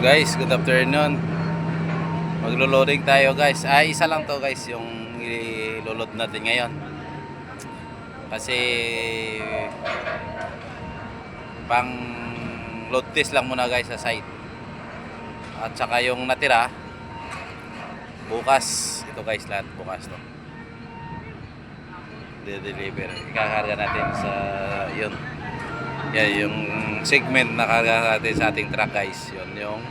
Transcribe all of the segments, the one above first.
Guys, good afternoon. Maglo-loading tayo guys. Isa lang to guys yung i-load natin ngayon. Kasi pang load test lang muna guys sa site. At saka yung natira bukas. Ito guys, lahat bukas to. De-deliver. Ikakarga natin sa yun. Yan yung segment na karga natin sa ating truck guys. Yun yung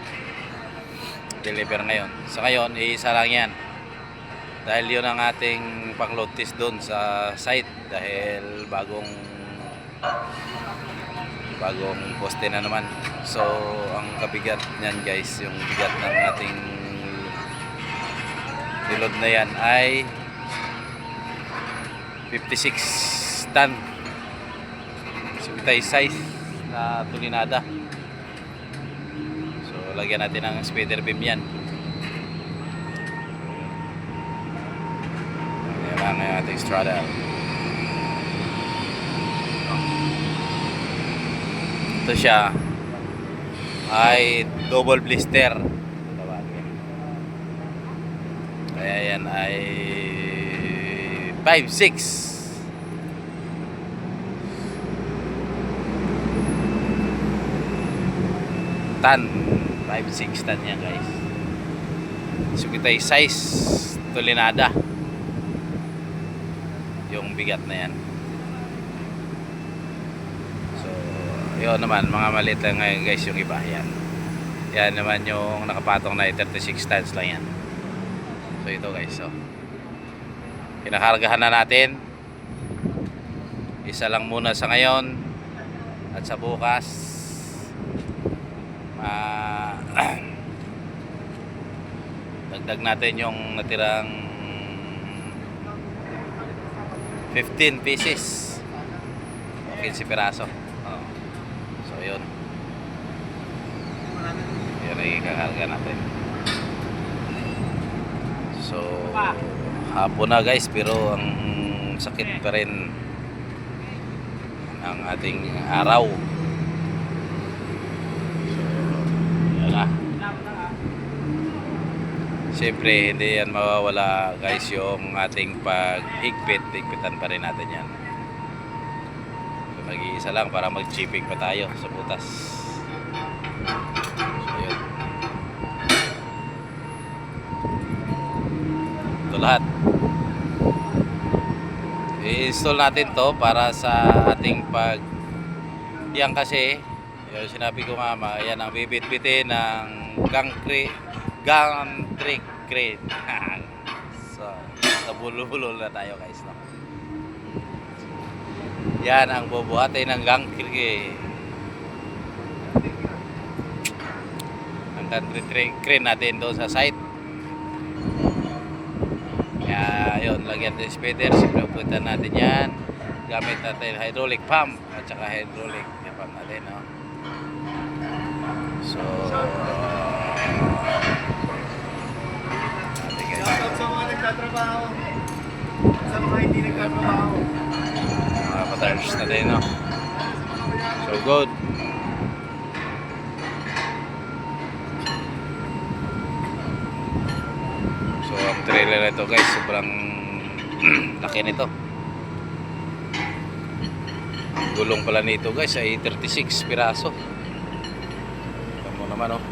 deliver ngayon. Sa ngayon, isa lang yan. Dahil yun ang ating pang-load test doon sa site. Dahil bagong poste na naman. So, ang kabigat niyan guys, yung bigat ng ating reload na yan ay 56 ton. Subitay size na tulinada. So, lagyan natin ng speeder beam yan. Ayan lang yung ating straddle. Ito siya ay double blister. Kaya yan ay 5.6 ton. 5.6 ton yan guys. Subitay size tulinada yung bigat na yan. So yun naman, mga maliit lang ngayon guys yung iba. Yan naman yung nakapatong na 36 tons lang yan. So ito guys, so kinakargahan na natin. Isa lang muna sa ngayon. At sa bukas dagdag natin yung natirang 15 pieces o 15 piraso. So yun ay ikakarga natin. So hapon na guys, pero ang sakit pa rin ng ating araw. So yan na. Siyempre hindi yan mawawala guys, yung ating higpitan pa rin natin yan. So nag-iisa lang para mag-chipping pa tayo sa butas. So yun, ito lahat i-install natin to para sa ating yan kasi yung sinabi ko nga, yan ang bibit-bitin ng gantry crane. So nabulo-bulo na tayo guys, no? Yan ang bubuhatin ng gantry crane natin doon sa site. Kaya yun, lagyan natin speeder. Siyempre uputan natin yan. Gamit natin hydraulic pump at saka hydraulic pump natin, no? So shoutout sa mga nagtatrabaho, sa mga hindi nagtatrabaho, mga patars natin, no? So good. So ang trailer nito guys, sobrang laki nito. Ang gulong pala nito guys ay 36 piraso. Ito mo naman, oh,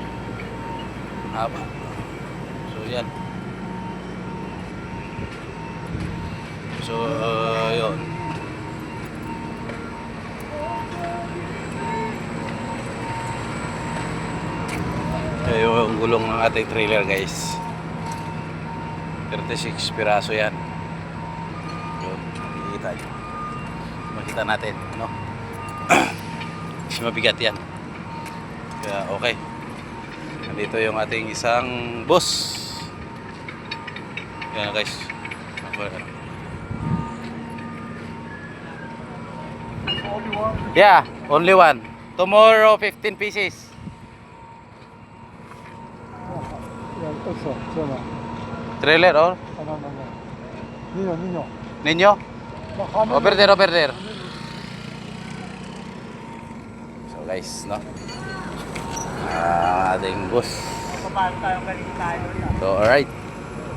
haba. So yan. So yun. Ito yung gulong ng ating trailer guys. 36 piraso yan. Yun, makikita natin, no? Kasi mabigat yan. Kaya okay. Nandito yung ating isang boss. Yan guys. Yeah, only one. Tomorrow 15 pieces. Trailer or? Niño? Over there. So guys, no? ating boss. Paano tayo galing tayo? So, alright.